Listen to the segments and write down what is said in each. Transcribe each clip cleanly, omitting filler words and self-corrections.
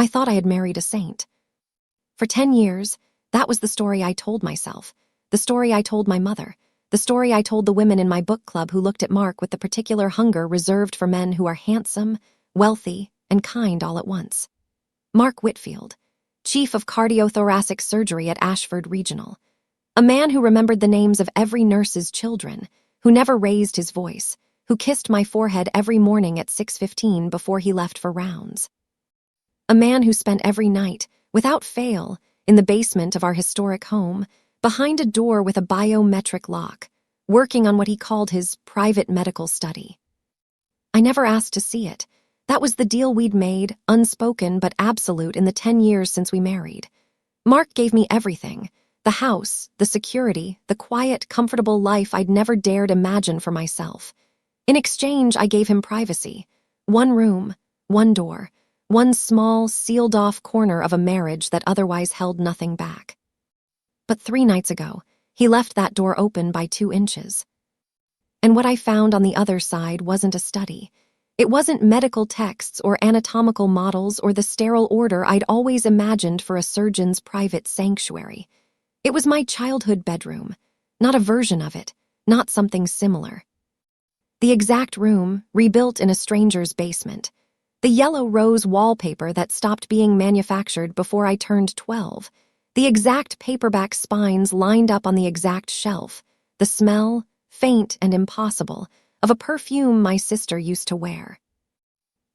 I thought I had married a saint. For 10 years, that was the story I told myself, the story I told my mother, the story I told the women in my book club who looked at Mark with the particular hunger reserved for men who are handsome, wealthy, and kind all at once. Mark Whitfield, chief of cardiothoracic surgery at Ashford Regional. A man who remembered the names of every nurse's children, who never raised his voice, who kissed my forehead every morning at 6:15 before he left for rounds. A man who spent every night, without fail, in the basement of our historic home, behind a door with a biometric lock, working on what he called his private medical study. I never asked to see it. That was the deal we'd made, unspoken but absolute in the 10 years since we married. Mark gave me everything. The house, the security, the quiet, comfortable life I'd never dared imagine for myself. In exchange, I gave him privacy. One room, one door, one small, sealed-off corner of a marriage that otherwise held nothing back. But 3 nights ago, he left that door open by 2 inches. And what I found on the other side wasn't a study. It wasn't medical texts or anatomical models or the sterile order I'd always imagined for a surgeon's private sanctuary. It was my childhood bedroom, not a version of it, not something similar. The exact room, rebuilt in a stranger's basement. The yellow rose wallpaper that stopped being manufactured before I turned 12. The exact paperback spines lined up on the exact shelf. The smell, faint and impossible, of a perfume my sister used to wear.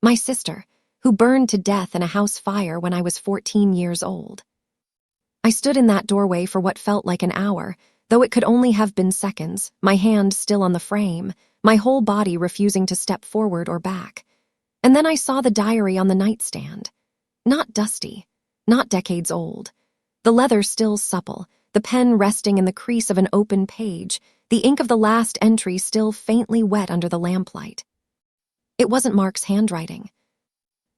My sister, who burned to death in a house fire when I was 14 years old. I stood in that doorway for what felt like an hour, though it could only have been seconds, my hand still on the frame, my whole body refusing to step forward or back. And then I saw the diary on the nightstand. Not dusty, not decades old. The leather still supple, the pen resting in the crease of an open page, the ink of the last entry still faintly wet under the lamplight. It wasn't Mark's handwriting.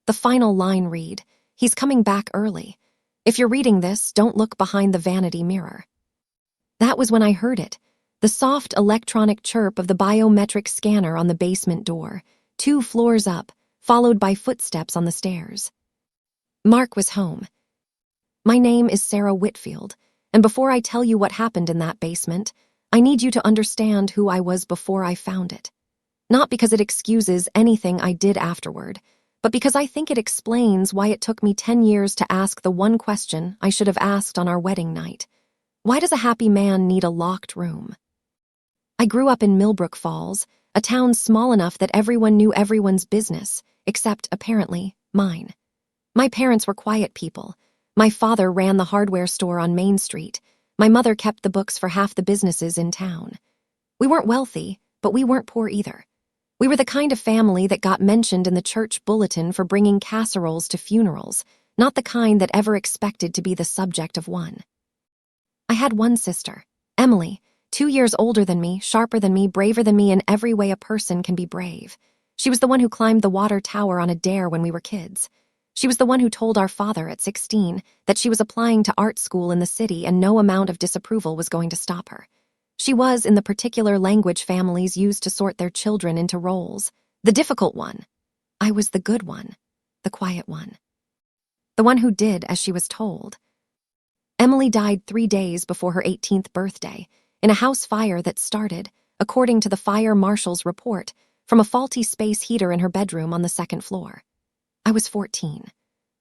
The final line read, "He's coming back early. If you're reading this, don't look behind the vanity mirror." That was when I heard it, the soft electronic chirp of the biometric scanner on the basement door, 2 floors up, followed by footsteps on the stairs. Mark was home. My name is Sarah Whitfield, and before I tell you what happened in that basement, I need you to understand who I was before I found it. Not because it excuses anything I did afterward, but because I think it explains why it took me 10 years to ask the one question I should have asked on our wedding night. Why does a happy man need a locked room? I grew up in Millbrook Falls, a town small enough that everyone knew everyone's business, except, apparently, mine. My parents were quiet people. My father ran the hardware store on Main Street. My mother kept the books for half the businesses in town. We weren't wealthy, but we weren't poor either. We were the kind of family that got mentioned in the church bulletin for bringing casseroles to funerals, not the kind that ever expected to be the subject of one. I had one sister, Emily, 2 years older than me, sharper than me, braver than me in every way a person can be brave. She was the one who climbed the water tower on a dare when we were kids. She was the one who told our father at 16 that she was applying to art school in the city and no amount of disapproval was going to stop her. She was in the particular language families used to sort their children into roles, the difficult one. I was the good one, the quiet one. The one who did as she was told. Emily died 3 days before her 18th birthday, in a house fire that started, according to the fire marshal's report, from a faulty space heater in her bedroom on the 2nd floor. I was 14.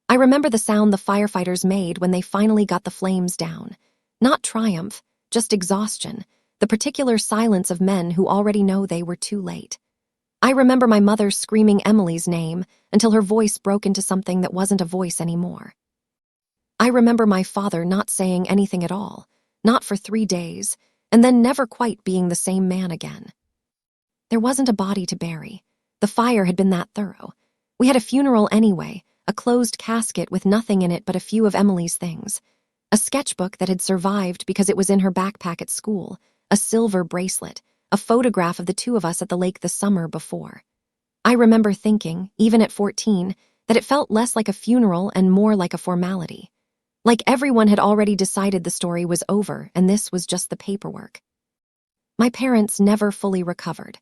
I remember the sound the firefighters made when they finally got the flames down. Not triumph, just exhaustion, the particular silence of men who already know they were too late. I remember my mother screaming Emily's name until her voice broke into something that wasn't a voice anymore. I remember my father not saying anything at all, not for 3 days, and then never quite being the same man again. There wasn't a body to bury. The fire had been that thorough. We had a funeral anyway, a closed casket with nothing in it but a few of Emily's things. A sketchbook that had survived because it was in her backpack at school, a silver bracelet, a photograph of the 2 of us at the lake the summer before. I remember thinking, even at 14, that it felt less like a funeral and more like a formality. Like everyone had already decided the story was over and this was just the paperwork. My parents never fully recovered.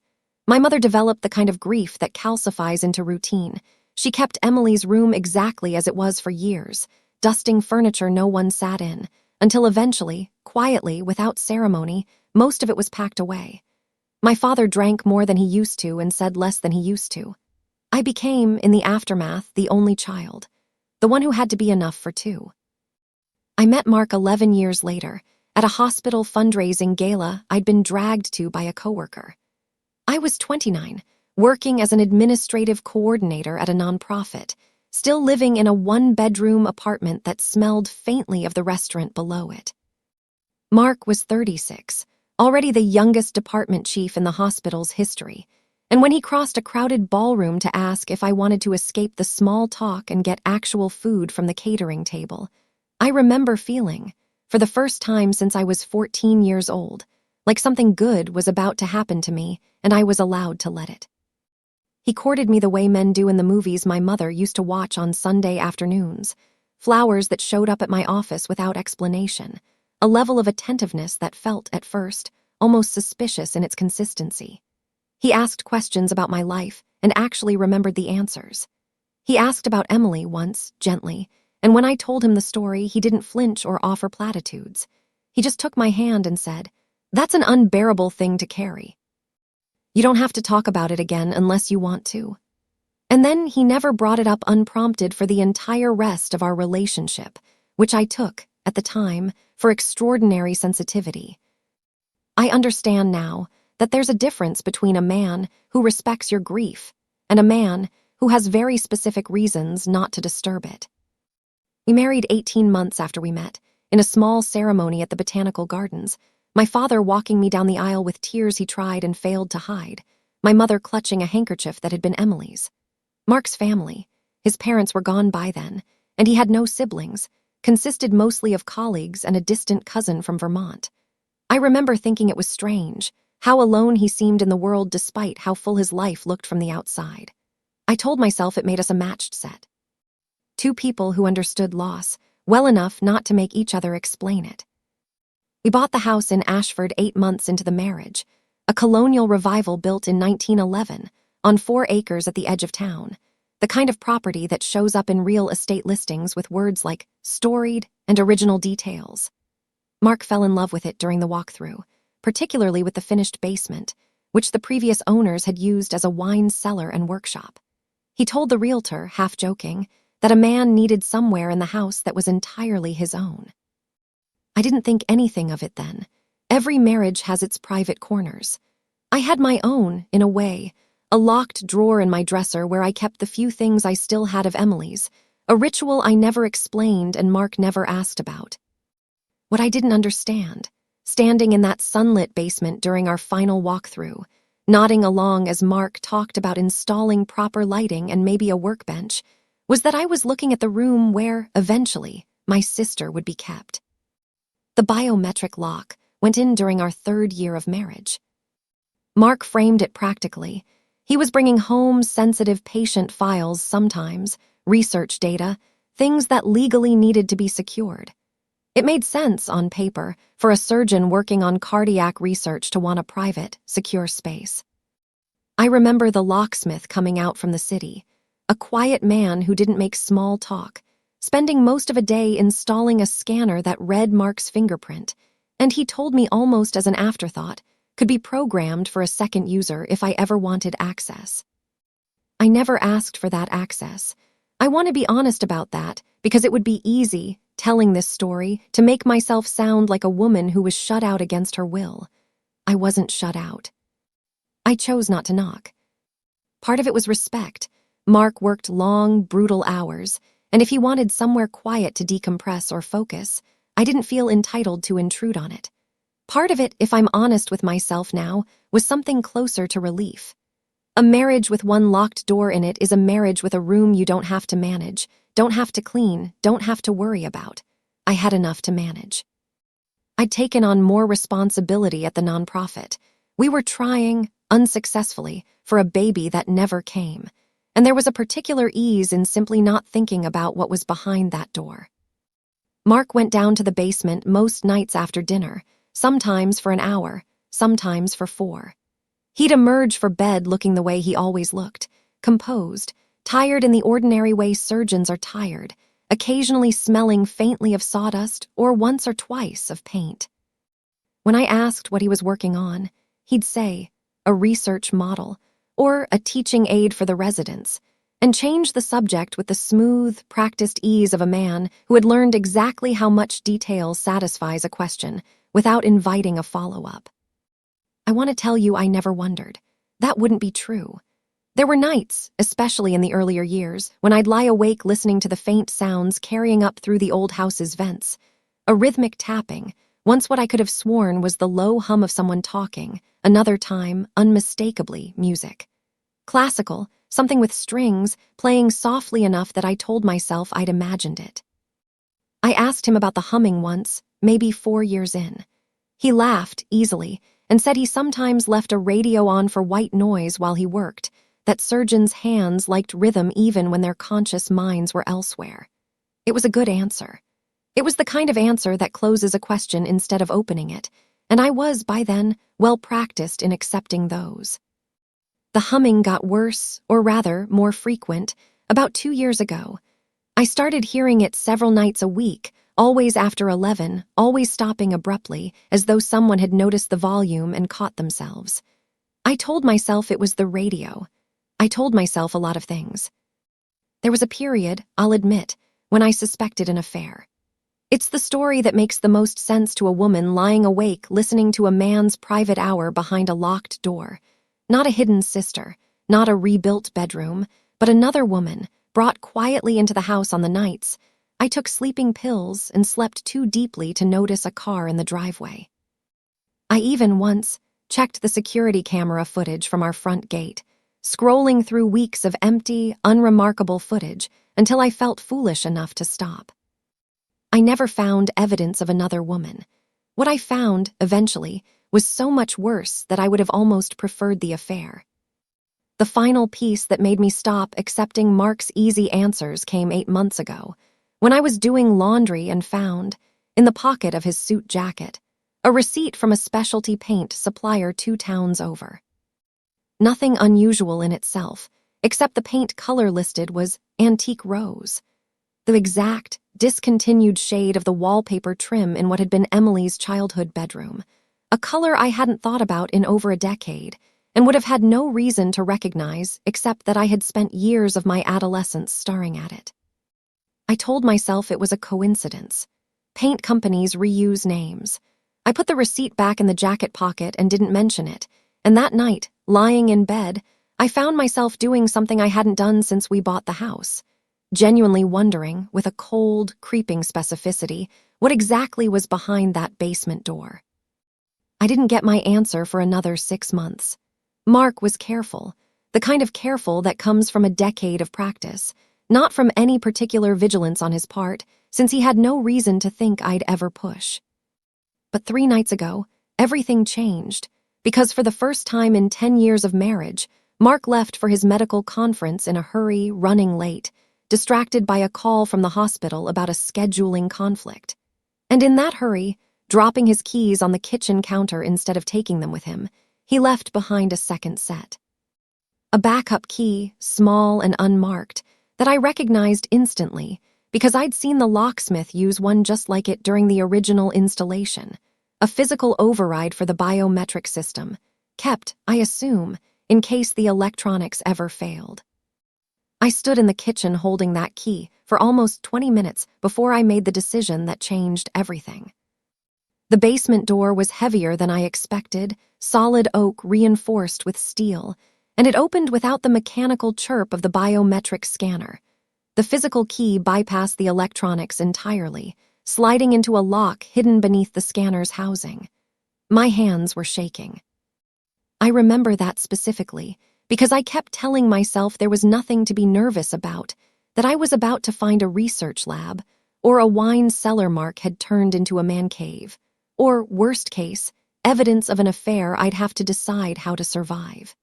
My mother developed the kind of grief that calcifies into routine. She kept Emily's room exactly as it was for years, dusting furniture no one sat in, until eventually, quietly, without ceremony, most of it was packed away. My father drank more than he used to and said less than he used to. I became, in the aftermath, the only child, the one who had to be enough for two. I met Mark 11 years later, at a hospital fundraising gala I'd been dragged to by a coworker. I was 29, working as an administrative coordinator at a nonprofit, still living in a one-bedroom apartment that smelled faintly of the restaurant below it. Mark was 36, already the youngest department chief in the hospital's history, and when he crossed a crowded ballroom to ask if I wanted to escape the small talk and get actual food from the catering table, I remember feeling, for the first time since I was 14 years old, like something good was about to happen to me and I was allowed to let it. He courted me the way men do in the movies my mother used to watch on Sunday afternoons, flowers that showed up at my office without explanation, a level of attentiveness that felt, at first, almost suspicious in its consistency. He asked questions about my life and actually remembered the answers. He asked about Emily once, gently, and when I told him the story, he didn't flinch or offer platitudes. He just took my hand and said, "That's an unbearable thing to carry. You don't have to talk about it again unless you want to." And then he never brought it up unprompted for the entire rest of our relationship, which I took, at the time, for extraordinary sensitivity. I understand now that there's a difference between a man who respects your grief and a man who has very specific reasons not to disturb it. We married 18 months after we met, in a small ceremony at the Botanical Gardens, my father walking me down the aisle with tears he tried and failed to hide, my mother clutching a handkerchief that had been Emily's. Mark's family, his parents were gone by then, and he had no siblings, consisted mostly of colleagues and a distant cousin from Vermont. I remember thinking it was strange, how alone he seemed in the world despite how full his life looked from the outside. I told myself it made us a matched set. Two people who understood loss well enough not to make each other explain it. We bought the house in Ashford 8 months into the marriage, a colonial revival built in 1911, on 4 acres at the edge of town, the kind of property that shows up in real estate listings with words like storied and original details. Mark fell in love with it during the walkthrough, particularly with the finished basement, which the previous owners had used as a wine cellar and workshop. He told the realtor, half joking, that a man needed somewhere in the house that was entirely his own. I didn't think anything of it then. Every marriage has its private corners. I had my own, in a way, a locked drawer in my dresser where I kept the few things I still had of Emily's, a ritual I never explained and Mark never asked about. What I didn't understand, standing in that sunlit basement during our final walkthrough, nodding along as Mark talked about installing proper lighting and maybe a workbench, was that I was looking at the room where, eventually, my sister would be kept. The biometric lock went in during our 3rd year of marriage. Mark framed it practically. He was bringing home sensitive patient files sometimes, research data, things that legally needed to be secured. It made sense, on paper, for a surgeon working on cardiac research to want a private, secure space. I remember the locksmith coming out from the city, a quiet man who didn't make small talk, spending most of a day installing a scanner that read Mark's fingerprint, and he told me almost as an afterthought, could be programmed for a second user if I ever wanted access. I never asked for that access. I want to be honest about that because it would be easy, telling this story, to make myself sound like a woman who was shut out against her will. I wasn't shut out. I chose not to knock. Part of it was respect. Mark worked long, brutal hours, and if he wanted somewhere quiet to decompress or focus, I didn't feel entitled to intrude on it. Part of it, if I'm honest with myself now, was something closer to relief. A marriage with one locked door in it is a marriage with a room you don't have to manage, don't have to clean, don't have to worry about. I had enough to manage. I'd taken on more responsibility at the nonprofit. We were trying, unsuccessfully, for a baby that never came, and there was a particular ease in simply not thinking about what was behind that door. Mark went down to the basement most nights after dinner, sometimes for an hour, sometimes for 4. He'd emerge for bed looking the way he always looked, composed, tired in the ordinary way surgeons are tired, occasionally smelling faintly of sawdust or once or twice of paint. When I asked what he was working on, he'd say, a research model, or a teaching aid for the residents, and change the subject with the smooth, practiced ease of a man who had learned exactly how much detail satisfies a question without inviting a follow-up. I want to tell you I never wondered. That wouldn't be true. There were nights, especially in the earlier years, when I'd lie awake listening to the faint sounds carrying up through the old house's vents, a rhythmic tapping, once what I could have sworn was the low hum of someone talking, another time, unmistakably, music. Classical, something with strings, playing softly enough that I told myself I'd imagined it. I asked him about the humming once, maybe 4 years in. He laughed, easily, and said he sometimes left a radio on for white noise while he worked, that surgeons' hands liked rhythm even when their conscious minds were elsewhere. It was a good answer. It was the kind of answer that closes a question instead of opening it, and I was, by then, well practiced in accepting those. The humming got worse, or rather, more frequent, about 2 years ago. I started hearing it several nights a week, always after 11, always stopping abruptly, as though someone had noticed the volume and caught themselves. I told myself it was the radio. I told myself a lot of things. There was a period, I'll admit, when I suspected an affair. It's the story that makes the most sense to a woman lying awake listening to a man's private hour behind a locked door. Not a hidden sister, not a rebuilt bedroom, but another woman, brought quietly into the house on the nights. I took sleeping pills and slept too deeply to notice a car in the driveway. I even once checked the security camera footage from our front gate, scrolling through weeks of empty, unremarkable footage until I felt foolish enough to stop. I never found evidence of another woman. What I found, eventually, was so much worse that I would have almost preferred the affair. The final piece that made me stop accepting Mark's easy answers came 8 months ago, when I was doing laundry and found, in the pocket of his suit jacket, a receipt from a specialty paint supplier 2 towns over. Nothing unusual in itself, except the paint color listed was antique rose, the exact, discontinued shade of the wallpaper trim in what had been Emily's childhood bedroom, a color I hadn't thought about in over a decade, and would have had no reason to recognize except that I had spent years of my adolescence staring at it. I told myself it was a coincidence. Paint companies reuse names. I put the receipt back in the jacket pocket and didn't mention it, and that night, lying in bed, I found myself doing something I hadn't done since we bought the house, genuinely wondering, with a cold, creeping specificity, what exactly was behind that basement door. I didn't get my answer for another 6 months. Mark was careful, the kind of careful that comes from a decade of practice, not from any particular vigilance on his part, since he had no reason to think I'd ever push. But 3 nights ago, everything changed, because for the first time in 10 years of marriage, Mark left for his medical conference in a hurry, running late, distracted by a call from the hospital about a scheduling conflict. And in that hurry, dropping his keys on the kitchen counter instead of taking them with him, he left behind a second set. A backup key, small and unmarked, that I recognized instantly because I'd seen the locksmith use one just like it during the original installation, a physical override for the biometric system, kept, I assume, in case the electronics ever failed. I stood in the kitchen holding that key for almost 20 minutes before I made the decision that changed everything. The basement door was heavier than I expected, solid oak reinforced with steel, and it opened without the mechanical chirp of the biometric scanner. The physical key bypassed the electronics entirely, sliding into a lock hidden beneath the scanner's housing. My hands were shaking. I remember that specifically, because I kept telling myself there was nothing to be nervous about, that I was about to find a research lab, or a wine cellar Mark had turned into a man cave, or, worst case, evidence of an affair I'd have to decide how to survive.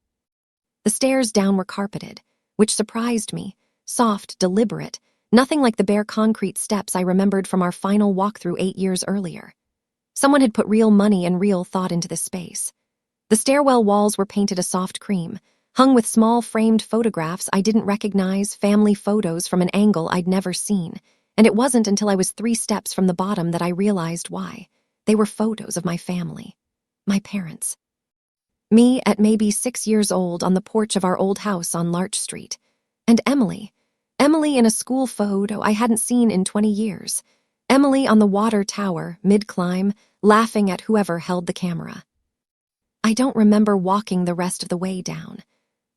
The stairs down were carpeted, which surprised me, soft, deliberate, nothing like the bare concrete steps I remembered from our final walkthrough 8 years earlier. Someone had put real money and real thought into this space. The stairwell walls were painted a soft cream, hung with small framed photographs I didn't recognize, family photos from an angle I'd never seen. And it wasn't until I was 3 steps from the bottom that I realized why. They were photos of my family. My parents. Me at maybe 6 years old on the porch of our old house on Larch Street. And Emily. Emily in a school photo I hadn't seen in 20 years. Emily on the water tower, mid-climb, laughing at whoever held the camera. I don't remember walking the rest of the way down.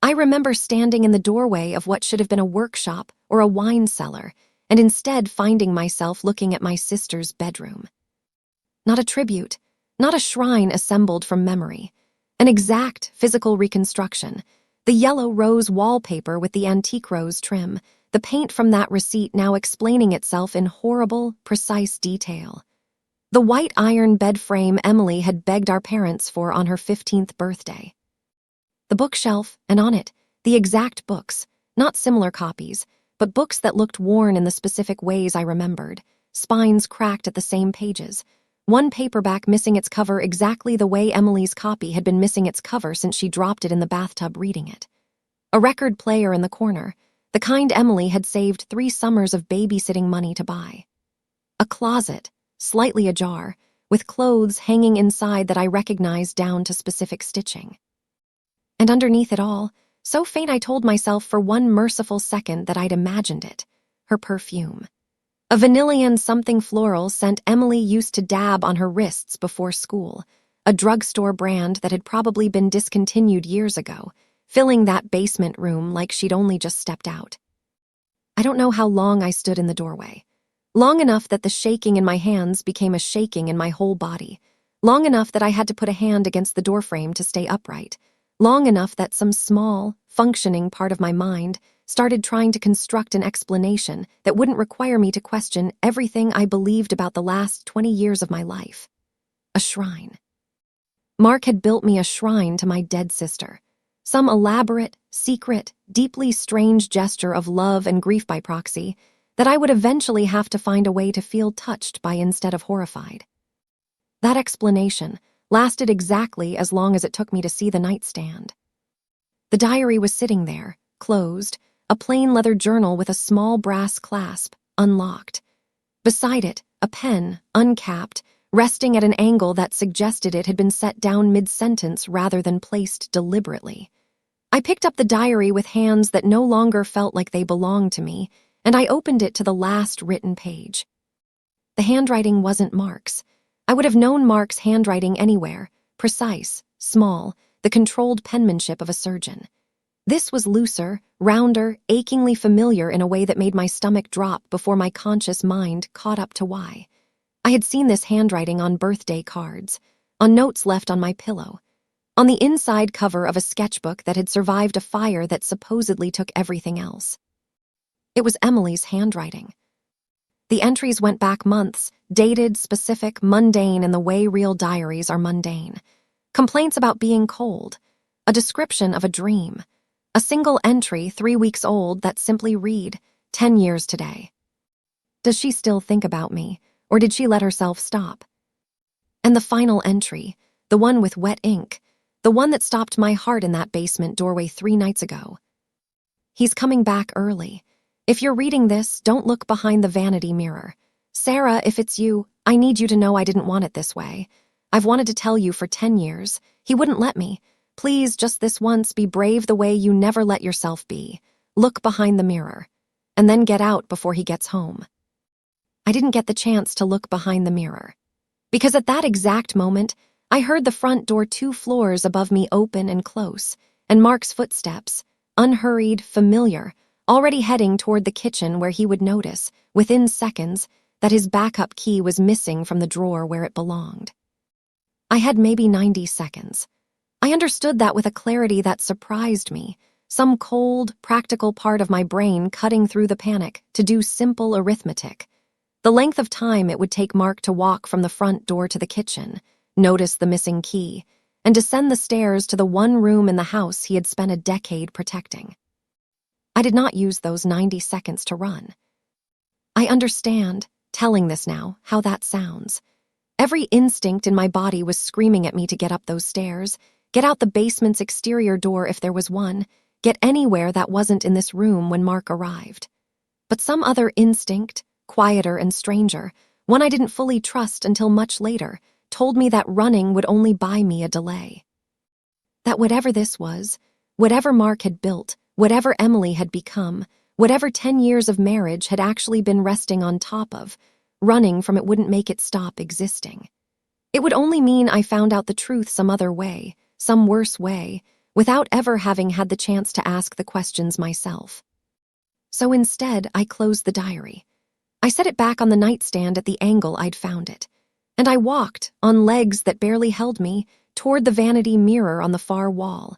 I remember standing in the doorway of what should have been a workshop or a wine cellar, and instead finding myself looking at my sister's bedroom. Not a tribute, not a shrine assembled from memory. An exact physical reconstruction. The yellow rose wallpaper with the antique rose trim, the paint from that receipt now explaining itself in horrible, precise detail. The white iron bed frame Emily had begged our parents for on her 15th birthday. The bookshelf, and on it, the exact books, not similar copies, but books that looked worn in the specific ways I remembered, spines cracked at the same pages, one paperback missing its cover exactly the way Emily's copy had been missing its cover since she dropped it in the bathtub reading it. A record player in the corner, the kind Emily had saved 3 summers of babysitting money to buy. A closet, slightly ajar, with clothes hanging inside that I recognized down to specific stitching. And underneath it all, so faint I told myself for one merciful second that I'd imagined it, her perfume. A vanillian something floral scent Emily used to dab on her wrists before school, a drugstore brand that had probably been discontinued years ago, filling that basement room like she'd only just stepped out. I don't know how long I stood in the doorway. Long enough that the shaking in my hands became a shaking in my whole body. Long enough that I had to put a hand against the doorframe to stay upright. Long enough that some small, functioning part of my mind started trying to construct an explanation that wouldn't require me to question everything I believed about the last 20 years of my life. A shrine. Mark had built me a shrine to my dead sister. Some elaborate, secret, deeply strange gesture of love and grief by proxy that I would eventually have to find a way to feel touched by instead of horrified. That explanation lasted exactly as long as it took me to see the nightstand. The diary was sitting there, closed, a plain leather journal with a small brass clasp, unlocked. Beside it, a pen, uncapped, resting at an angle that suggested it had been set down mid-sentence rather than placed deliberately. I picked up the diary with hands that no longer felt like they belonged to me, and I opened it to the last written page. The handwriting wasn't Mark's. I would have known Mark's handwriting anywhere, precise, small, the controlled penmanship of a surgeon. This was looser, rounder, achingly familiar in a way that made my stomach drop before my conscious mind caught up to why. I had seen this handwriting on birthday cards, on notes left on my pillow, on the inside cover of a sketchbook that had survived a fire that supposedly took everything else. It was Emily's handwriting. The entries went back months, dated, specific, mundane in the way real diaries are mundane. Complaints about being cold, a description of a dream, a single entry 3 weeks old that simply read, 10 years today. Does she still think about me, or did she let herself stop? And the final entry, the one with wet ink, the one that stopped my heart in that basement doorway 3 nights ago. He's coming back early. If you're reading this, don't look behind the vanity mirror. Sarah, if it's you, I need you to know I didn't want it this way. I've wanted to tell you for 10 years. He wouldn't let me. Please, just this once, be brave the way you never let yourself be. Look behind the mirror. And then get out before he gets home. I didn't get the chance to look behind the mirror. Because at that exact moment, I heard the front door 2 floors above me open and close, and Mark's footsteps, unhurried, familiar, already heading toward the kitchen where he would notice, within seconds, that his backup key was missing from the drawer where it belonged. I had maybe 90 seconds. I understood that with a clarity that surprised me, some cold, practical part of my brain cutting through the panic to do simple arithmetic. The length of time it would take Mark to walk from the front door to the kitchen, notice the missing key, and descend the stairs to the one room in the house he had spent a decade protecting. I did not use those 90 seconds to run. I understand, telling this now, how that sounds. Every instinct in my body was screaming at me to get up those stairs, get out the basement's exterior door if there was one, get anywhere that wasn't in this room when Mark arrived. But some other instinct, quieter and stranger, one I didn't fully trust until much later, told me that running would only buy me a delay. That whatever this was, whatever Mark had built, whatever Emily had become, whatever 10 years of marriage had actually been resting on top of, running from it wouldn't make it stop existing. It would only mean I found out the truth some other way, some worse way, without ever having had the chance to ask the questions myself. So instead, I closed the diary. I set it back on the nightstand at the angle I'd found it, and I walked, on legs that barely held me, toward the vanity mirror on the far wall,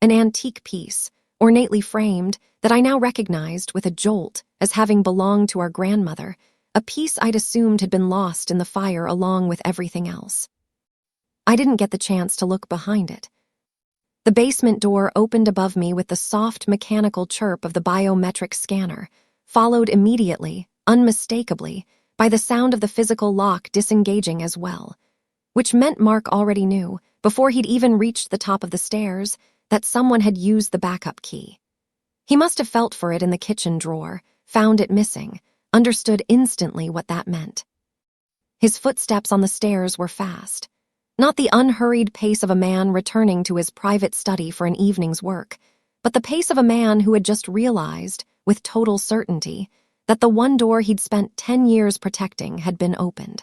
an antique piece, ornately framed, that I now recognized with a jolt as having belonged to our grandmother, a piece I'd assumed had been lost in the fire along with everything else. I didn't get the chance to look behind it. The basement door opened above me with the soft mechanical chirp of the biometric scanner, followed immediately, unmistakably, by the sound of the physical lock disengaging as well, which meant Mark already knew, before he'd even reached the top of the stairs, that someone had used the backup key. He must have felt for it in the kitchen drawer, found it missing, understood instantly what that meant. His footsteps on the stairs were fast. Not the unhurried pace of a man returning to his private study for an evening's work, but the pace of a man who had just realized, with total certainty, that the one door he'd spent 10 years protecting had been opened.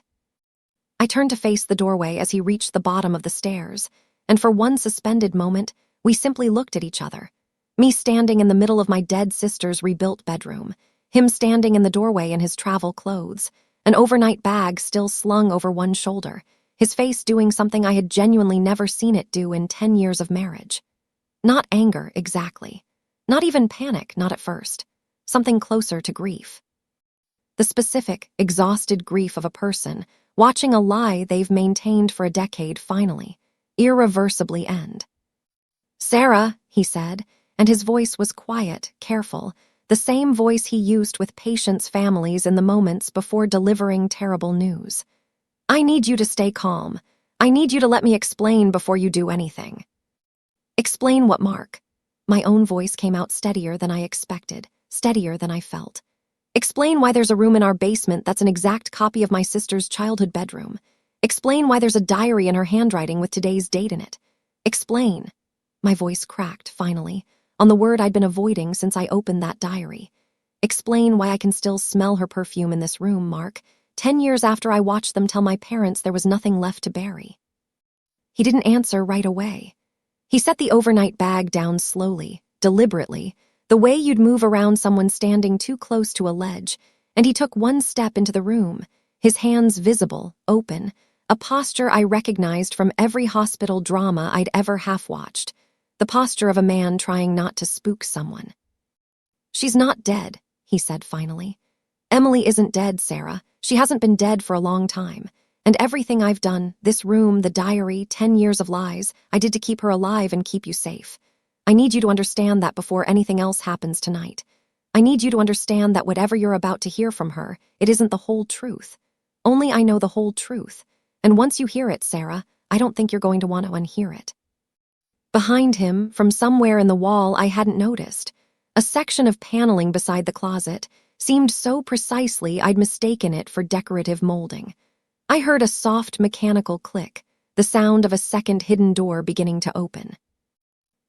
I turned to face the doorway as he reached the bottom of the stairs, and for one suspended moment, we simply looked at each other. Me standing in the middle of my dead sister's rebuilt bedroom, him standing in the doorway in his travel clothes, an overnight bag still slung over one shoulder, his face doing something I had genuinely never seen it do in 10 years of marriage. Not anger, exactly. Not even panic, not at first. Something closer to grief. The specific, exhausted grief of a person watching a lie they've maintained for a decade finally, irreversibly end. "Sarah," he said, and his voice was quiet, careful, the same voice he used with patients' families in the moments before delivering terrible news. "I need you to stay calm. I need you to let me explain before you do anything." "Explain what, Mark?" My own voice came out steadier than I expected, steadier than I felt. "Explain why there's a room in our basement that's an exact copy of my sister's childhood bedroom. Explain why there's a diary in her handwriting with today's date in it. Explain." My voice cracked, finally, on the word I'd been avoiding since I opened that diary. "Explain why I can still smell her perfume in this room, Mark, 10 years after I watched them tell my parents there was nothing left to bury." He didn't answer right away. He set the overnight bag down slowly, deliberately, the way you'd move around someone standing too close to a ledge, and he took one step into the room, his hands visible, open, a posture I recognized from every hospital drama I'd ever half-watched, the posture of a man trying not to spook someone. "She's not dead," he said finally. "Emily isn't dead, Sarah. She hasn't been dead for a long time. And everything I've done, this room, the diary, 10 years of lies, I did to keep her alive and keep you safe. I need you to understand that before anything else happens tonight. I need you to understand that whatever you're about to hear from her, it isn't the whole truth. Only I know the whole truth. And once you hear it, Sarah, I don't think you're going to want to unhear it." Behind him, from somewhere in the wall I hadn't noticed, a section of paneling beside the closet seemed so precisely I'd mistaken it for decorative molding. I heard a soft mechanical click, the sound of a second hidden door beginning to open.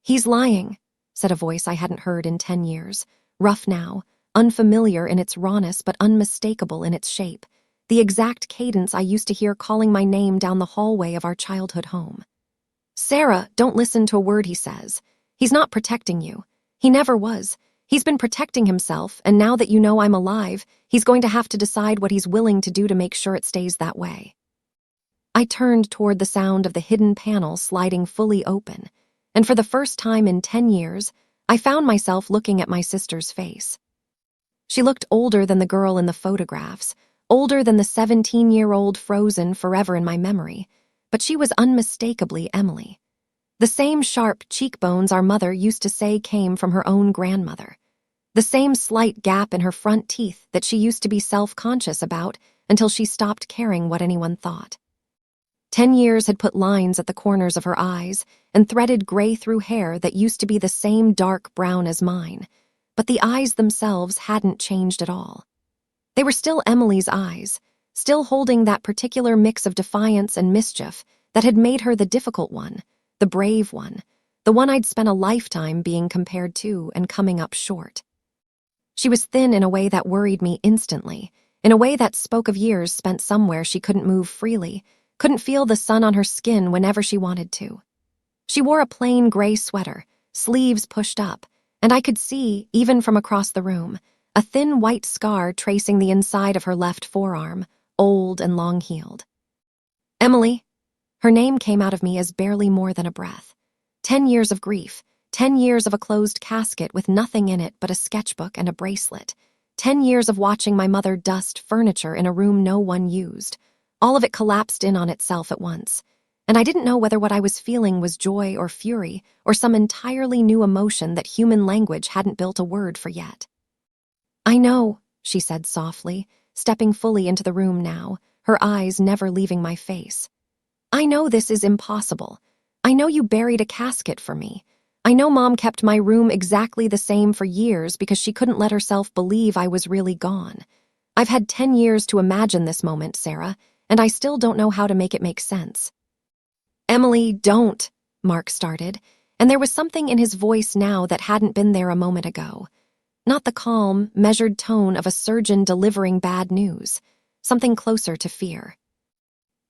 "He's lying," said a voice I hadn't heard in 10 years, rough now, unfamiliar in its rawness but unmistakable in its shape, the exact cadence I used to hear calling my name down the hallway of our childhood home. "Sarah, don't listen to a word he says. He's not protecting you. He never was. He's been protecting himself, and now that you know I'm alive, he's going to have to decide what he's willing to do to make sure it stays that way." I turned toward the sound of the hidden panel sliding fully open, and for the first time in 10 years, I found myself looking at my sister's face. She looked older than the girl in the photographs, older than the 17-year-old frozen forever in my memory, but she was unmistakably Emily. The same sharp cheekbones our mother used to say came from her own grandmother. The same slight gap in her front teeth that she used to be self-conscious about until she stopped caring what anyone thought. 10 years had put lines at the corners of her eyes and threaded gray through hair that used to be the same dark brown as mine, but the eyes themselves hadn't changed at all. They were still Emily's eyes, still holding that particular mix of defiance and mischief that had made her the difficult one, the brave one, the one I'd spent a lifetime being compared to and coming up short. She was thin in a way that worried me instantly, in a way that spoke of years spent somewhere she couldn't move freely, couldn't feel the sun on her skin whenever she wanted to. She wore a plain gray sweater, sleeves pushed up, and I could see, even from across the room, a thin white scar tracing the inside of her left forearm, old and long-heeled. Emily. Her name came out of me as barely more than a breath. 10 years of grief, 10 years of a closed casket with nothing in it but a sketchbook and a bracelet, 10 years of watching my mother dust furniture in a room no one used. All of it collapsed in on itself at once, and I didn't know whether what I was feeling was joy or fury or some entirely new emotion that human language hadn't built a word for yet. "I know," she said softly, stepping fully into the room now, her eyes never leaving my face. "I know this is impossible. I know you buried a casket for me. I know Mom kept my room exactly the same for years because she couldn't let herself believe I was really gone. I've had 10 years to imagine this moment, Sarah, and I still don't know how to make it make sense." "Emily, don't," Mark started, and there was something in his voice now that hadn't been there a moment ago. Not the calm, measured tone of a surgeon delivering bad news, something closer to fear.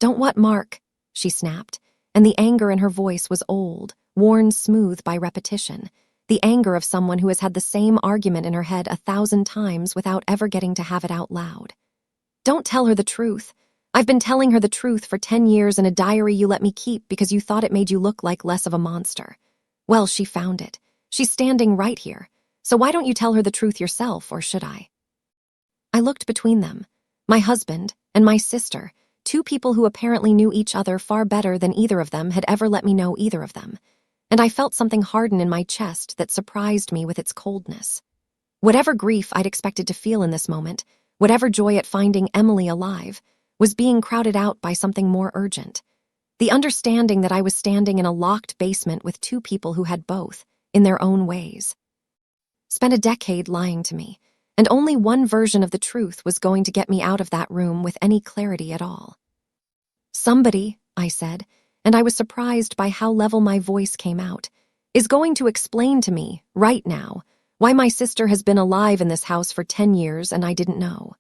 "Don't what, Mark?" she snapped, and the anger in her voice was old, worn smooth by repetition, the anger of someone who has had the same argument in her head 1,000 times without ever getting to have it out loud. "Don't tell her the truth. I've been telling her the truth for 10 years in a diary you let me keep because you thought it made you look like less of a monster. Well, she found it. She's standing right here. So why don't you tell her the truth yourself, or should I?" I looked between them, my husband and my sister, two people who apparently knew each other far better than either of them had ever let me know either of them, and I felt something harden in my chest that surprised me with its coldness. Whatever grief I'd expected to feel in this moment, whatever joy at finding Emily alive, was being crowded out by something more urgent. The understanding that I was standing in a locked basement with two people who had both, in their own ways, spent a decade lying to me, and only one version of the truth was going to get me out of that room with any clarity at all. "Somebody," I said, and I was surprised by how level my voice came out, "is going to explain to me, right now, why my sister has been alive in this house for 10 years and I didn't know."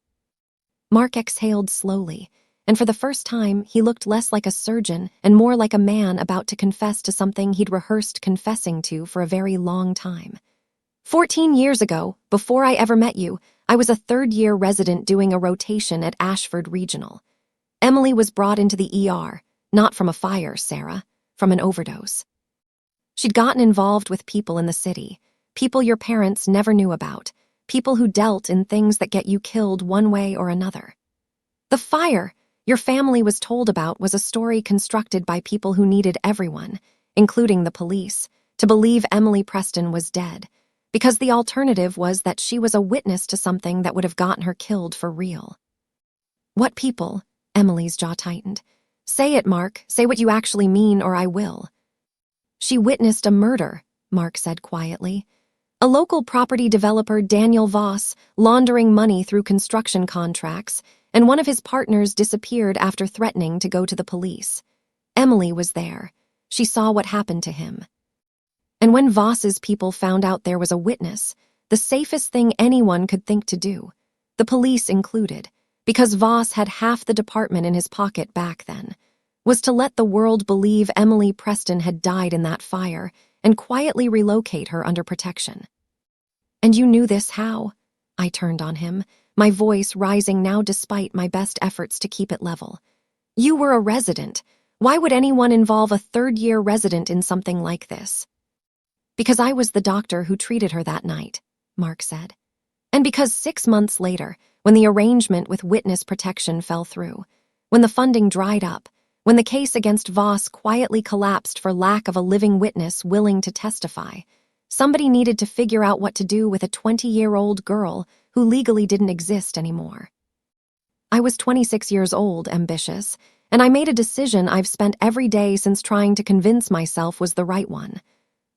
Mark exhaled slowly, and for the first time he looked less like a surgeon and more like a man about to confess to something he'd rehearsed confessing to for a very long time. 14 years ago, before I ever met you, I was a third-year resident doing a rotation at Ashford Regional. Emily was brought into the ER, not from a fire, Sarah, from an overdose. She'd gotten involved with people in the city, people your parents never knew about, people who dealt in things that get you killed one way or another. The fire your family was told about was a story constructed by people who needed everyone, including the police, to believe Emily Preston was dead, because the alternative was that she was a witness to something that would have gotten her killed for real. "What people?" Emily's jaw tightened. "Say it, Mark. Say what you actually mean, or I will." "She witnessed a murder," Mark said quietly. "A local property developer, Daniel Voss, laundering money through construction contracts, and one of his partners disappeared after threatening to go to the police. Emily was there. She saw what happened to him. And when Voss's people found out there was a witness, the safest thing anyone could think to do, the police included, because Voss had half the department in his pocket back then, was to let the world believe Emily Preston had died in that fire and quietly relocate her under protection." "And you knew this how?" I turned on him, my voice rising now despite my best efforts to keep it level. "You were a resident. Why would anyone involve a third-year resident in something like this?" "Because I was the doctor who treated her that night," Mark said. "And because 6 months later, when the arrangement with witness protection fell through, when the funding dried up, when the case against Voss quietly collapsed for lack of a living witness willing to testify, somebody needed to figure out what to do with a 20-year-old girl who legally didn't exist anymore. I was 26 years old, ambitious, and I made a decision I've spent every day since trying to convince myself was the right one.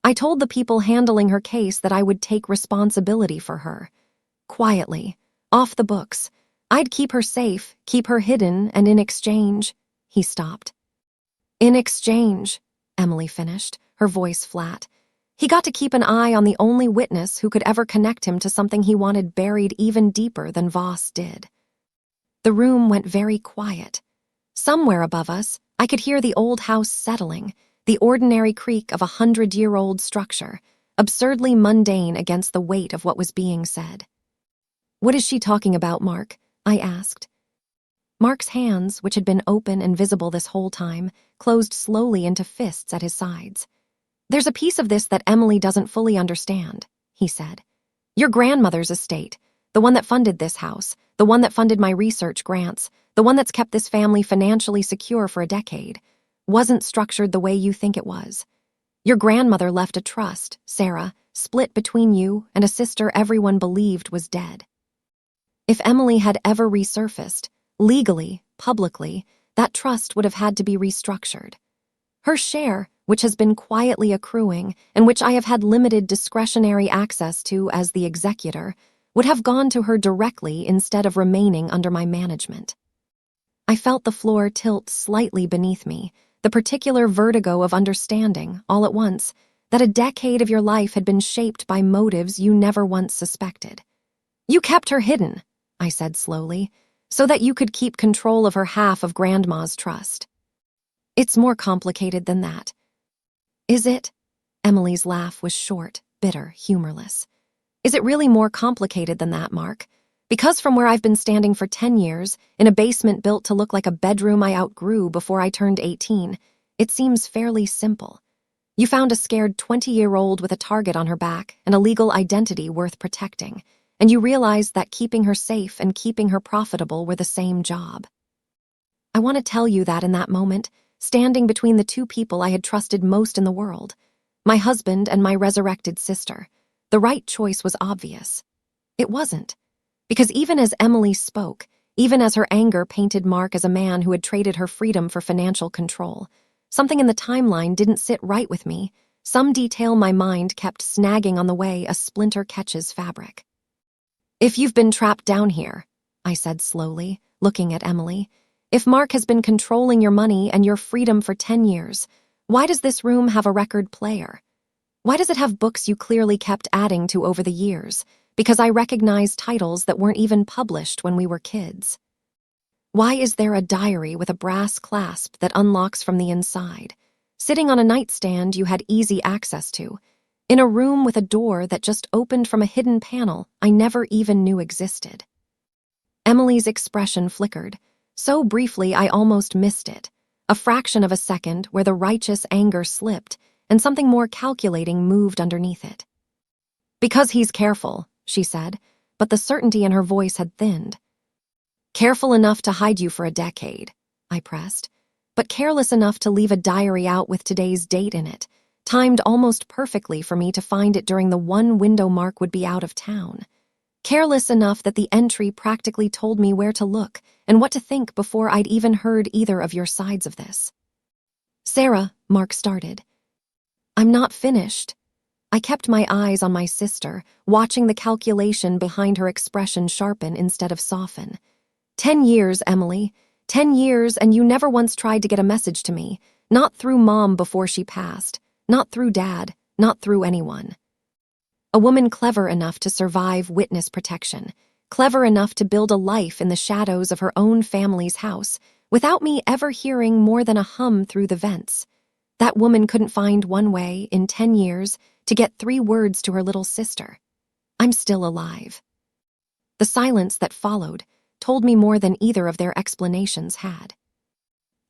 I told the people handling her case that I would take responsibility for her. Quietly, off the books. I'd keep her safe, keep her hidden, and in exchange— He stopped. In exchange, Emily finished, her voice flat. He got to keep an eye on the only witness who could ever connect him to something he wanted buried even deeper than Voss did. The room went very quiet. Somewhere above us, I could hear the old house settling, the ordinary creak of a 100-year-old structure, absurdly mundane against the weight of what was being said. "What is she talking about, Mark?" I asked. Mark's hands, which had been open and visible this whole time, closed slowly into fists at his sides. "There's a piece of this that Emily doesn't fully understand," he said. "Your grandmother's estate, the one that funded this house, the one that funded my research grants, the one that's kept this family financially secure for a decade, wasn't structured the way you think it was. Your grandmother left a trust, Sarah, split between you and a sister everyone believed was dead. If Emily had ever resurfaced, legally, publicly, that trust would have had to be restructured. Her share, which has been quietly accruing and which I have had limited discretionary access to as the executor, would have gone to her directly instead of remaining under my management." I felt the floor tilt slightly beneath me, the particular vertigo of understanding, all at once, that a decade of your life had been shaped by motives you never once suspected. "You kept her hidden," I said slowly, "so that you could keep control of her half of Grandma's trust." "It's more complicated than that." "Is it?" Emily's laugh was short, bitter, humorless. "Is it really more complicated than that, Mark? Because from where I've been standing for 10 years, in a basement built to look like a bedroom I outgrew before I turned 18, it seems fairly simple. You found a scared 20-year-old with a target on her back and a legal identity worth protecting, and you realized that keeping her safe and keeping her profitable were the same job. I want to tell you that in that moment, standing between the two people I had trusted most in the world, my husband and my resurrected sister, the right choice was obvious. It wasn't. Because even as Emily spoke, even as her anger painted Mark as a man who had traded her freedom for financial control, something in the timeline didn't sit right with me. Some detail my mind kept snagging on the way a splinter catches fabric. "If you've been trapped down here," I said slowly, looking at Emily, "if Mark has been controlling your money and your freedom for 10 years, why does this room have a record player? Why does it have books you clearly kept adding to over the years? Because I recognize titles that weren't even published when we were kids. Why is there a diary with a brass clasp that unlocks from the inside, sitting on a nightstand you had easy access to, in a room with a door that just opened from a hidden panel I never even knew existed?" Emily's expression flickered, so briefly I almost missed it, a fraction of a second where the righteous anger slipped and something more calculating moved underneath it. "Because he's careful," she said, but the certainty in her voice had thinned. "Careful enough to hide you for a decade," I pressed, "but careless enough to leave a diary out with today's date in it, timed almost perfectly for me to find it during the one window Mark would be out of town. Careless enough that the entry practically told me where to look and what to think before I'd even heard either of your sides of this." "Sarah," Mark started. "I'm not finished." I kept my eyes on my sister, watching the calculation behind her expression sharpen instead of soften. 10 years, Emily. 10 years, and you never once tried to get a message to me. Not through Mom before she passed. Not through Dad. Not through anyone. A woman clever enough to survive witness protection. Clever enough to build a life in the shadows of her own family's house, without me ever hearing more than a hum through the vents. That woman couldn't find one way, in 10 years, to get 3 words to her little sister. I'm still alive. The silence that followed told me more than either of their explanations had.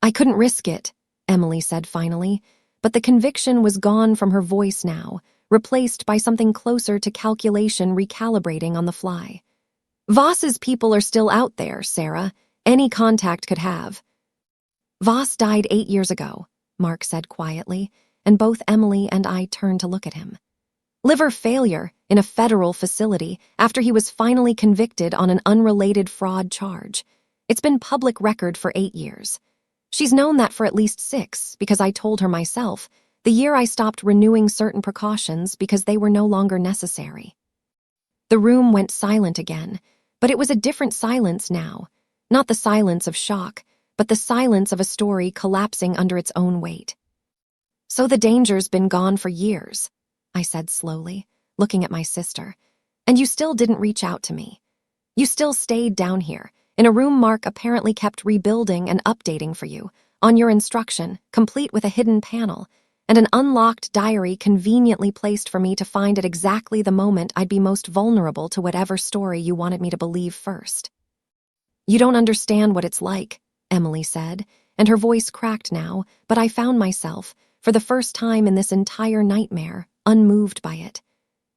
"I couldn't risk it," Emily said finally, but the conviction was gone from her voice now, replaced by something closer to calculation recalibrating on the fly. "Voss's people are still out there, Sarah. Any contact could have." "Voss died 8 years ago," Mark said quietly, and both Emily and I turned to look at him. "Liver failure in a federal facility after he was finally convicted on an unrelated fraud charge. It's been public record for 8 years. She's known that for at least 6, because I told her myself, the year I stopped renewing certain precautions because they were no longer necessary. The room went silent again, but it was a different silence now. Not the silence of shock, but the silence of a story collapsing under its own weight. "So the danger's been gone for years," I said slowly, looking at my sister. "And you still didn't reach out to me. You still stayed down here, in a room Mark apparently kept rebuilding and updating for you, on your instruction, complete with a hidden panel, and an unlocked diary conveniently placed for me to find at exactly the moment I'd be most vulnerable to whatever story you wanted me to believe first." "You don't understand what it's like," Emily said, and her voice cracked now, but I found myself, for the first time in this entire nightmare, unmoved by it.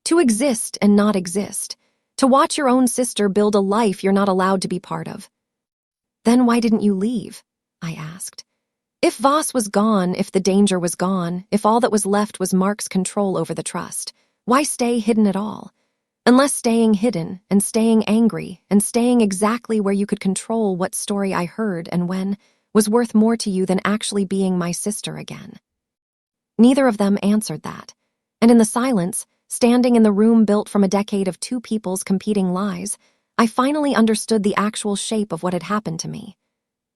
To exist and not exist. To watch your own sister build a life you're not allowed to be part of. "Then why didn't you leave?" I asked. "If Voss was gone, if the danger was gone, if all that was left was Mark's control over the trust, why stay hidden at all? Unless staying hidden, and staying angry, and staying exactly where you could control what story I heard and when, was worth more to you than actually being my sister again." Neither of them answered that, and in the silence, standing in the room built from a decade of two people's competing lies, I finally understood the actual shape of what had happened to me.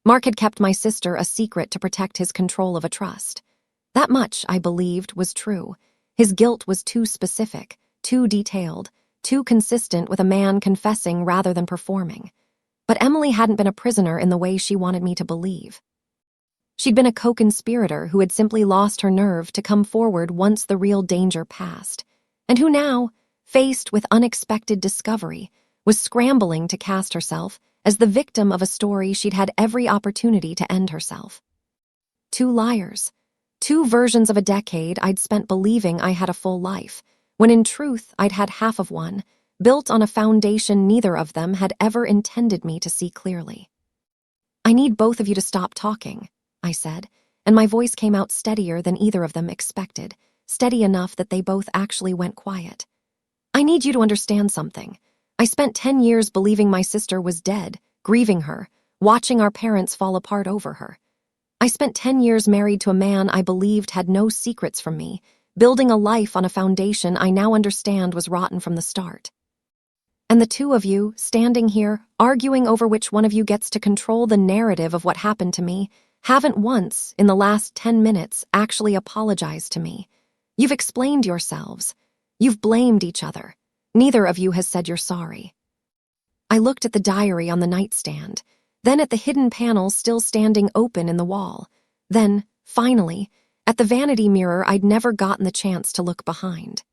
Mark had kept my sister a secret to protect his control of a trust. That much, I believed, was true. His guilt was too specific, too detailed, too consistent with a man confessing rather than performing. But Emily hadn't been a prisoner in the way she wanted me to believe. She'd been a co-conspirator who had simply lost her nerve to come forward once the real danger passed, and who now, faced with unexpected discovery, was scrambling to cast herself as the victim of a story she'd had every opportunity to end herself. Two liars. Two versions of a decade I'd spent believing I had a full life, when in truth I'd had half of one, built on a foundation neither of them had ever intended me to see clearly. "I need both of you to stop talking," I said, and my voice came out steadier than either of them expected, steady enough that they both actually went quiet. "I need you to understand something. I spent 10 years believing my sister was dead, grieving her, watching our parents fall apart over her. I spent 10 years married to a man I believed had no secrets from me, building a life on a foundation I now understand was rotten from the start. And the two of you, standing here, arguing over which one of you gets to control the narrative of what happened to me, haven't once, in the last 10 minutes, actually apologized to me. You've explained yourselves. You've blamed each other. Neither of you has said you're sorry." I looked at the diary on the nightstand, then at the hidden panel still standing open in the wall, then, finally, at the vanity mirror I'd never gotten the chance to look behind.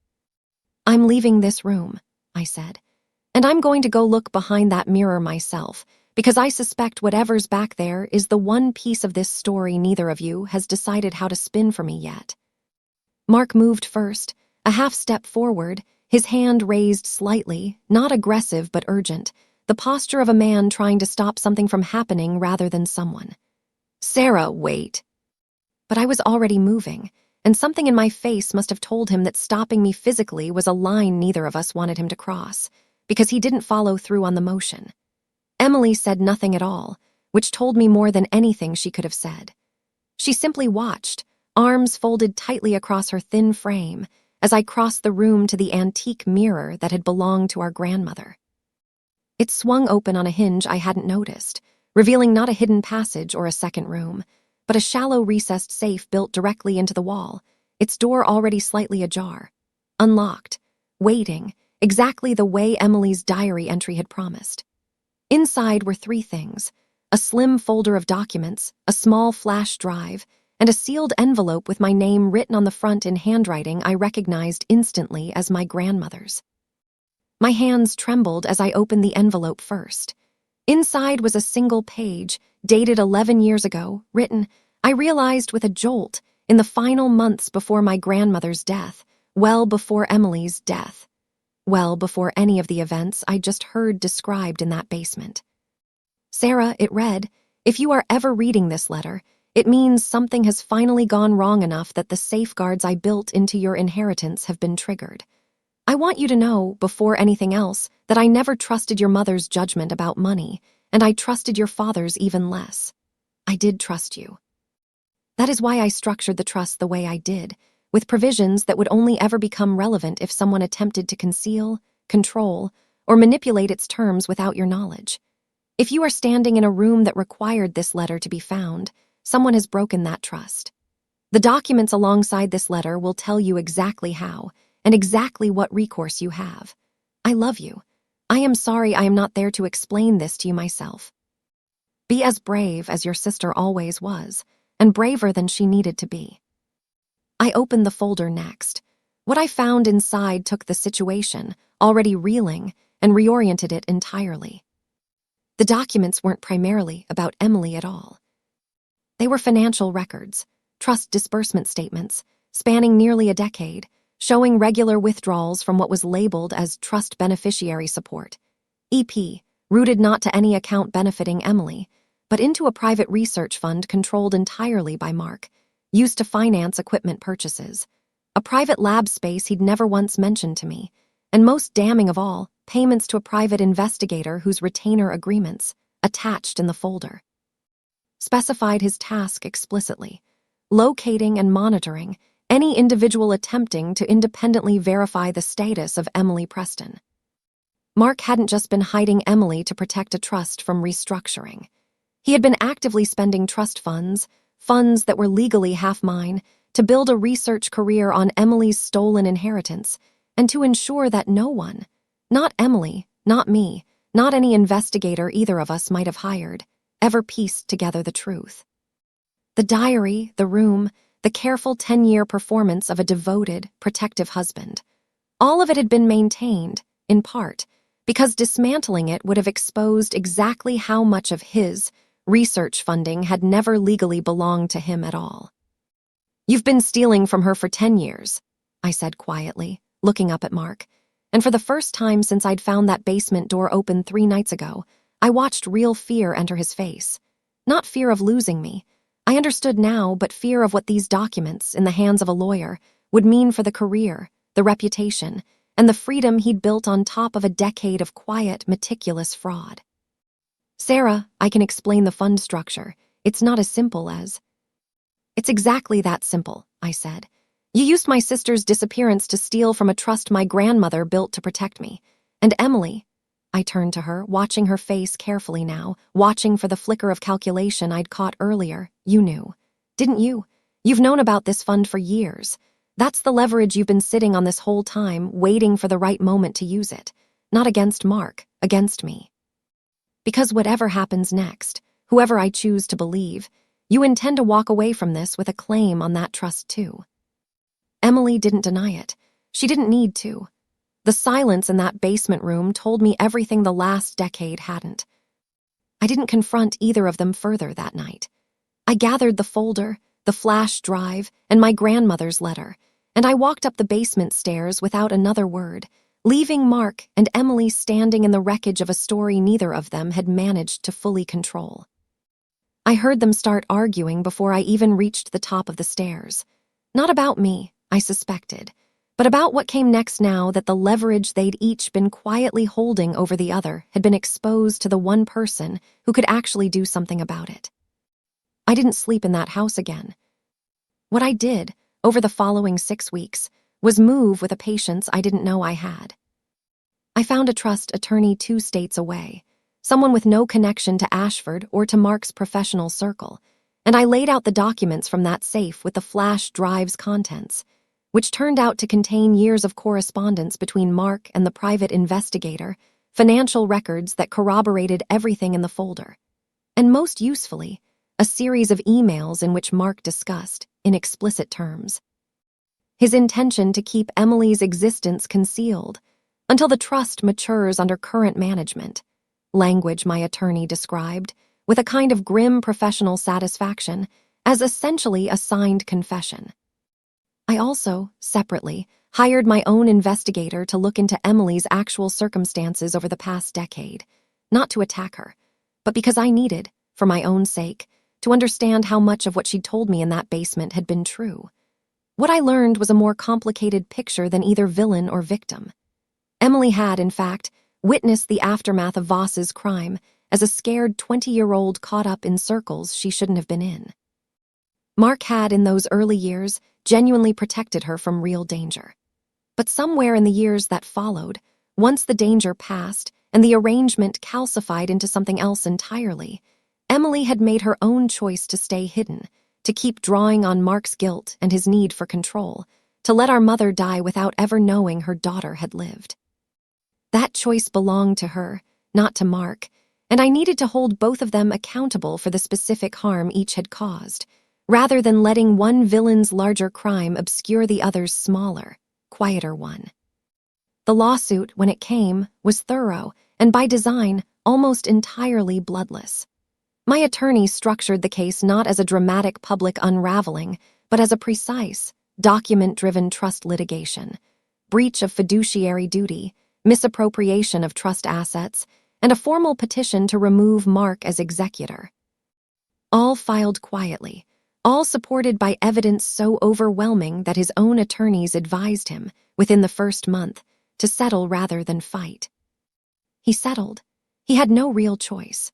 "I'm leaving this room," I said, "and I'm going to go look behind that mirror myself, because I suspect whatever's back there is the one piece of this story neither of you has decided how to spin for me yet." Mark moved first, a half step forward, his hand raised slightly, not aggressive but urgent, the posture of a man trying to stop something from happening rather than someone. "Sarah, wait." But I was already moving, and something in my face must have told him that stopping me physically was a line neither of us wanted him to cross, because he didn't follow through on the motion. Emily said nothing at all, which told me more than anything she could have said. She simply watched, arms folded tightly across her thin frame, as I crossed the room to the antique mirror that had belonged to our grandmother. It swung open on a hinge I hadn't noticed, revealing not a hidden passage or a second room, but a shallow recessed safe built directly into the wall, its door already slightly ajar, unlocked, waiting, exactly the way Emily's diary entry had promised. Inside were 3 things: a slim folder of documents, a small flash drive, and a sealed envelope with my name written on the front in handwriting I recognized instantly as my grandmother's. My hands trembled as I opened the envelope first. Inside was a single page, dated 11 years ago, written, I realized with a jolt, in the final months before my grandmother's death, well before Emily's death, well before any of the events I just heard described in that basement. "Sarah," it read, "if you are ever reading this letter, it means something has finally gone wrong enough that the safeguards I built into your inheritance have been triggered. I want you to know, before anything else, that I never trusted your mother's judgment about money, and I trusted your father's even less. I did trust you. That is why I structured the trust the way I did, with provisions that would only ever become relevant if someone attempted to conceal, control, or manipulate its terms without your knowledge. If you are standing in a room that required this letter to be found, someone has broken that trust. The documents alongside this letter will tell you exactly how and exactly what recourse you have. I love you. I am sorry I am not there to explain this to you myself. Be as brave as your sister always was, and braver than she needed to be. I opened the folder next. What I found inside took the situation, already reeling, and reoriented it entirely. The documents weren't primarily about Emily at all. They were financial records, trust disbursement statements, spanning nearly a decade, showing regular withdrawals from what was labeled as Trust Beneficiary Support, EP, routed not to any account benefiting Emily, but into a private research fund controlled entirely by Mark, used to finance equipment purchases, a private lab space he'd never once mentioned to me, and most damning of all, payments to a private investigator whose retainer agreements, attached in the folder, specified his task explicitly: locating and monitoring any individual attempting to independently verify the status of Emily Preston. Mark hadn't just been hiding Emily to protect a trust from restructuring. He had been actively spending trust funds that were legally half mine, to build a research career on Emily's stolen inheritance, and to ensure that no one, not Emily, not me, not any investigator either of us might have hired, ever pieced together the truth. The diary, the room, the careful 10-year performance of a devoted, protective husband. All of it had been maintained, in part, because dismantling it would have exposed exactly how much of his research funding had never legally belonged to him at all. "You've been stealing from her for 10 years, I said quietly, looking up at Mark, and for the first time since I'd found that basement door open 3 nights ago, I watched real fear enter his face. Not fear of losing me, I understood now, but fear of what these documents, in the hands of a lawyer, would mean for the career, the reputation, and the freedom he'd built on top of a decade of quiet, meticulous fraud. "Sarah, I can explain the fund structure. It's not as simple as—" "It's exactly that simple," I said. "You used my sister's disappearance to steal from a trust my grandmother built to protect me. And Emily—" I turned to her, watching her face carefully now, watching for the flicker of calculation I'd caught earlier. "You knew. Didn't you? You've known about this fund for years. That's the leverage you've been sitting on this whole time, waiting for the right moment to use it. Not against Mark, against me. Because whatever happens next, whoever I choose to believe, you intend to walk away from this with a claim on that trust too." Emily didn't deny it. She didn't need to. The silence in that basement room told me everything the last decade hadn't. I didn't confront either of them further that night. I gathered the folder, the flash drive, and my grandmother's letter, and I walked up the basement stairs without another word, leaving Mark and Emily standing in the wreckage of a story neither of them had managed to fully control. I heard them start arguing before I even reached the top of the stairs. Not about me, I suspected, but about what came next now that the leverage they'd each been quietly holding over the other had been exposed to the one person who could actually do something about it. I didn't sleep in that house again. What I did, over the following 6 weeks, was move with a patience I didn't know I had. I found a trust attorney 2 states away, someone with no connection to Ashford or to Mark's professional circle, and I laid out the documents from that safe with the flash drive's contents, which turned out to contain years of correspondence between Mark and the private investigator, financial records that corroborated everything in the folder, and most usefully, a series of emails in which Mark discussed, in explicit terms, his intention to keep Emily's existence concealed until the trust matures under current management, language my attorney described, with a kind of grim professional satisfaction, as essentially a signed confession. I also, separately, hired my own investigator to look into Emily's actual circumstances over the past decade, not to attack her, but because I needed, for my own sake, to understand how much of what she'd told me in that basement had been true. What I learned was a more complicated picture than either villain or victim. Emily had, in fact, witnessed the aftermath of Voss's crime as a scared 20-year-old caught up in circles she shouldn't have been in. Mark had, in those early years, genuinely protected her from real danger. But somewhere in the years that followed, once the danger passed and the arrangement calcified into something else entirely, Emily had made her own choice to stay hidden, to keep drawing on Mark's guilt and his need for control, to let our mother die without ever knowing her daughter had lived. That choice belonged to her, not to Mark, and I needed to hold both of them accountable for the specific harm each had caused, rather than letting one villain's larger crime obscure the other's smaller, quieter one. The lawsuit, when it came, was thorough, and by design, almost entirely bloodless. My attorney structured the case not as a dramatic public unraveling, but as a precise, document-driven trust litigation, breach of fiduciary duty, misappropriation of trust assets, and a formal petition to remove Mark as executor. All filed quietly, all supported by evidence so overwhelming that his own attorneys advised him, within the first month, to settle rather than fight. He settled. He had no real choice.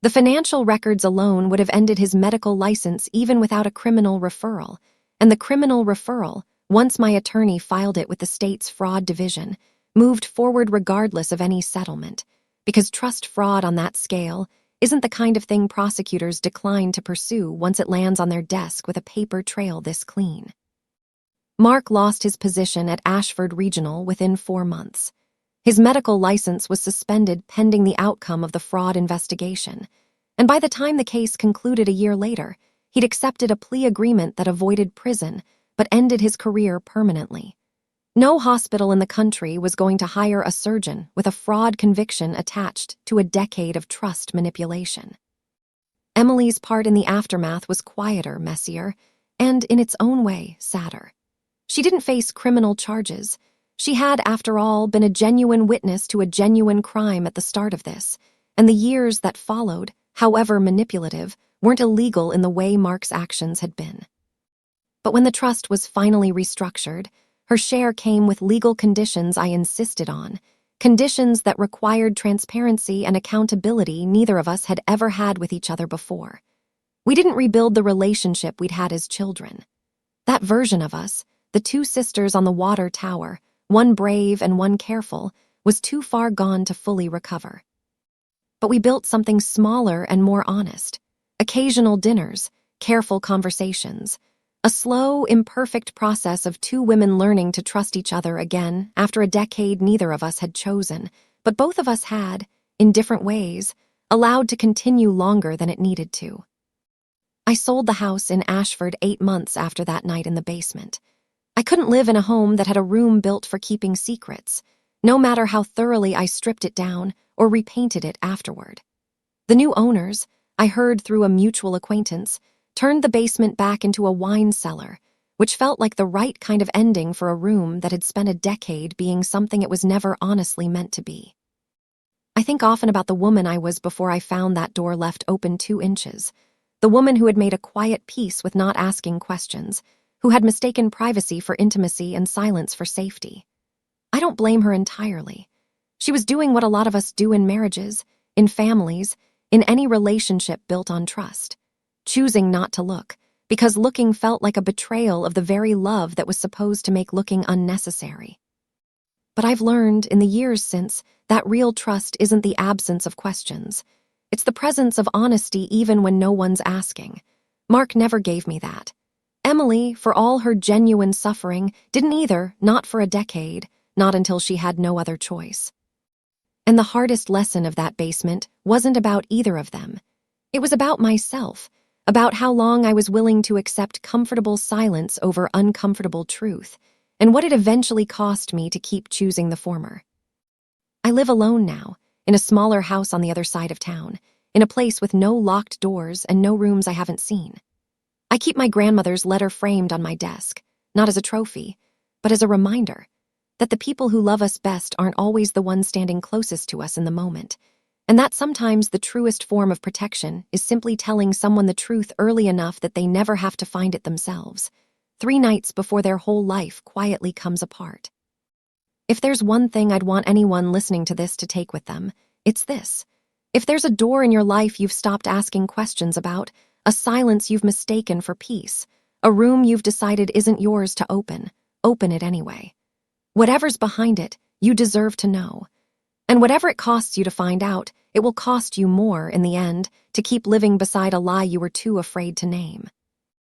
The financial records alone would have ended his medical license even without a criminal referral, and the criminal referral, once my attorney filed it with the state's fraud division, moved forward regardless of any settlement, because trust fraud on that scale isn't the kind of thing prosecutors decline to pursue once it lands on their desk with a paper trail this clean. Mark lost his position at Ashford Regional within 4 months. His medical license was suspended pending the outcome of the fraud investigation, and by the time the case concluded a year later, he'd accepted a plea agreement that avoided prison but ended his career permanently. No hospital in the country was going to hire a surgeon with a fraud conviction attached to a decade of trust manipulation. Emily's part in the aftermath was quieter, messier, and, in its own way, sadder. She didn't face criminal charges. She had, after all, been a genuine witness to a genuine crime at the start of this, and the years that followed, however manipulative, weren't illegal in the way Mark's actions had been. But when the trust was finally restructured, her share came with legal conditions I insisted on, conditions that required transparency and accountability neither of us had ever had with each other before. We didn't rebuild the relationship we'd had as children. That version of us, the two sisters on the water tower, one brave and one careful, was too far gone to fully recover. But we built something smaller and more honest. Occasional dinners, careful conversations, a slow, imperfect process of two women learning to trust each other again after a decade neither of us had chosen, but both of us had, in different ways, allowed to continue longer than it needed to. I sold the house in Ashford 8 months after that night in the basement. I couldn't live in a home that had a room built for keeping secrets, no matter how thoroughly I stripped it down or repainted it afterward. The new owners, I heard through a mutual acquaintance, turned the basement back into a wine cellar, which felt like the right kind of ending for a room that had spent a decade being something it was never honestly meant to be. I think often about the woman I was before I found that door left open 2 inches, the woman who had made a quiet peace with not asking questions, who had mistaken privacy for intimacy and silence for safety. I don't blame her entirely. She was doing what a lot of us do in marriages, in families, in any relationship built on trust. Choosing not to look, because looking felt like a betrayal of the very love that was supposed to make looking unnecessary. But I've learned, in the years since, that real trust isn't the absence of questions. It's the presence of honesty even when no one's asking. Mark never gave me that. Emily, for all her genuine suffering, didn't either, not for a decade, not until she had no other choice. And the hardest lesson of that basement wasn't about either of them. It was about myself, about how long I was willing to accept comfortable silence over uncomfortable truth, and what it eventually cost me to keep choosing the former. I live alone now, in a smaller house on the other side of town, in a place with no locked doors and no rooms I haven't seen. I keep my grandmother's letter framed on my desk, not as a trophy, but as a reminder that the people who love us best aren't always the ones standing closest to us in the moment, and that sometimes the truest form of protection is simply telling someone the truth early enough that they never have to find it themselves, 3 nights before their whole life quietly comes apart. If there's one thing I'd want anyone listening to this to take with them, it's this. If there's a door in your life you've stopped asking questions about, a silence you've mistaken for peace, a room you've decided isn't yours to open it anyway. Whatever's behind it, you deserve to know. And whatever it costs you to find out, it will cost you more in the end to keep living beside a lie you were too afraid to name.